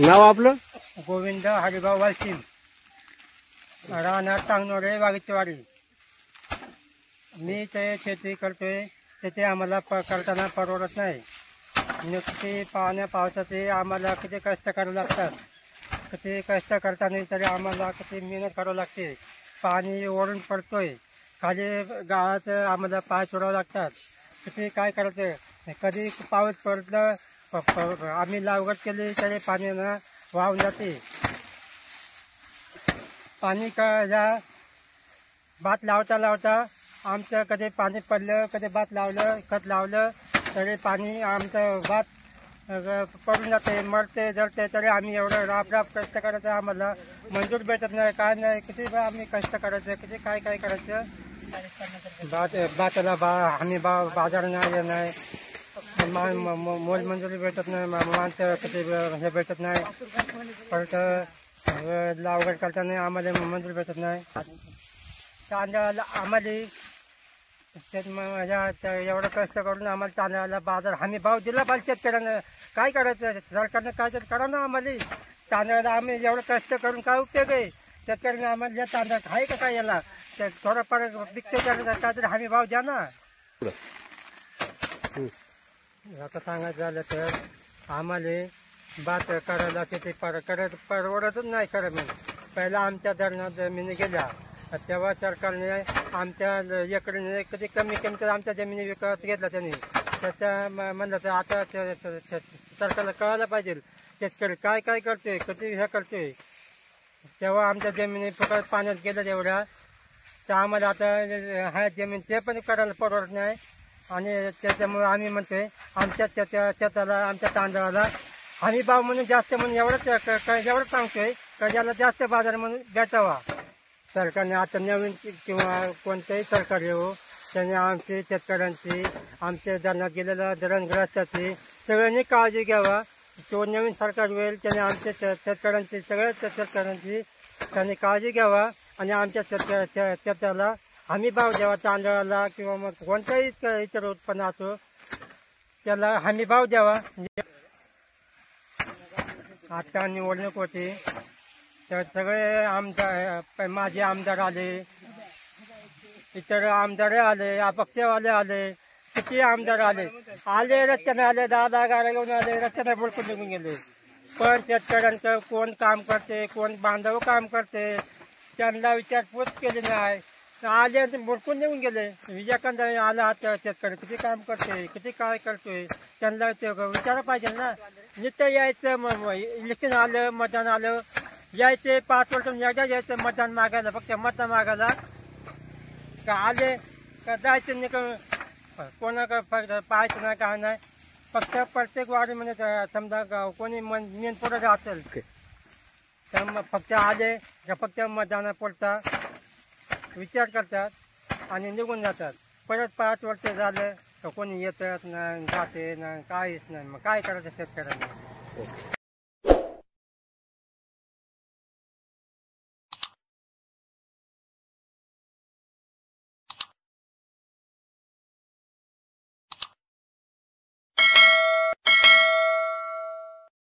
नाव आपलं? गोविंद हरिभाऊ वालसीम, राहणार टांगनोरे वाघचीवाडी. मी ते शेती करतोय, ते आम्हाला करताना परवडत नाही. नुकती पावसाचे आम्हाला किती कष्ट करावे लागतात. किती कष्ट करताना तरी आम्हाला किती मेहनत करावी लागते. पाणी ओढून पडतोय, खाली गावात आम्हाला पाय सोडावे लागतात. किती काय करायचं. कधी पाऊस पडलं, आम्ही लागवड केली तरी पाण्यानं वाहून जाते. पाणी भात लावता आमचं कधी पाणी पडलं, कधी भात लावलं, खत लावलं तरी पाणी आमचं भात पडून जाते, मरते जळते. तरी आम्ही एवढं राब कष्ट करायचं, आम्हाला मंजूर भेटत नाही, काय नाही. किती आम्ही कष्ट करायचं, किती काय करायचं. भाताला हमी बाजार नाही, मोलमजुरी भेटत नाही, माणसं किती हे भेटत नाही. परत लागवड करताना आम्हाला मंजूर भेटत नाही. तांदळाला आम्हाला एवढं कष्ट करून आम्हाला तांदळाला बाजार हमी भाव दिला पाहिजे. शेतकऱ्यांना काय करायचं, सरकारनं काय तर करा ना. आम्हाला तांदळाला आम्ही एवढं कष्ट करून काय उपयोग आहे. शेतकऱ्यांना आम्हाला तांदळ आहे का काय, याला थोडंफार विकते काय तरी हमी भाव द्या ना. आता सांगायचं झालं तर आम्हाला भात करायला शेती परवडतच नाही खरं. म्हणजे पहिला आमच्या धरणात जमिनी गेल्या, तेव्हा सरकारने आमच्या एकरी कधी कमी तर आमच्या जमिनी विकत घेतला त्यांनी. त्याच्या म्हणलं तर आता सरकारला कळायला पाहिजे शेतकरी काय करतोय, किती हे करतोय. तेव्हा आमच्या जमिनी फक्त पाण्यात गेल्या तेवढ्या, तर आम्हाला आता हा जमीन ते पण करायला परवडत नाही. आणि त्याच्यामुळे आम्ही म्हणतोय आमच्या शेताला, आमच्या तांदळाला हमी भाव म्हणून जास्त म्हणून एवढं सांगतोय का ज्याला जास्त बाजार म्हणून भेटावा. सरकारने आता नवीन किंवा कोणत्याही सरकार येऊ, त्याने आमची शेतकऱ्यांची, आमच्या धरणात गेलेल्या धरणग्रस्ताची सगळ्यांनी काळजी घ्यावा. तो नवीन सरकार होईल त्याने आमच्या शेतकऱ्यांची, सगळ्या शेतकऱ्यांची त्यांनी काळजी घ्यावा. आणि आमच्या शेताला हमी भाव द्यावा. तांदळाला किंवा मग कोणत्याही इतर उत्पन्न असो त्याला हमी भाव द्यावा. आता निवडणूक होती तर सगळे आमदार, माझे आमदार आले, इतर आमदार आले, अपक्षवाले आले, किती आमदार आले रस्त्याने आले, 10 गाड्या घेऊन आले, रस्त्याने बुडकून निघून गेले. पण शेतकऱ्यांचं कोण काम करते, कोण बांधव काम करते, त्यांना विचारपूस केली नाही. आले बुडकून निघून गेले. विजयकांत आला आता शेतकरी किती काम करते, किती काय करतोय, त्यांना ते विचारा पाहिजे ना. नित्य यायचं, इलेक्शन आलं, मतदान आलं, यायचे 5 वर्ष एकदा यायचं मतदान मागायला, फक्त मतदान मागायला. का आले का जायचं नाही, कोणाकडे पाहायचं नाही, काय नाही. फक्त प्रत्येक वाडीमध्ये समजा कोणी मेन पुढे असेल तर मग फक्त आले का फक्त मतदाना पडता विचार करतात आणि निघून जातात. परत 5 वर्ष झालं तर कोणी येतच नाही, जाते नाही, काहीच नाही. मग काय करायचं शेतकऱ्यांना.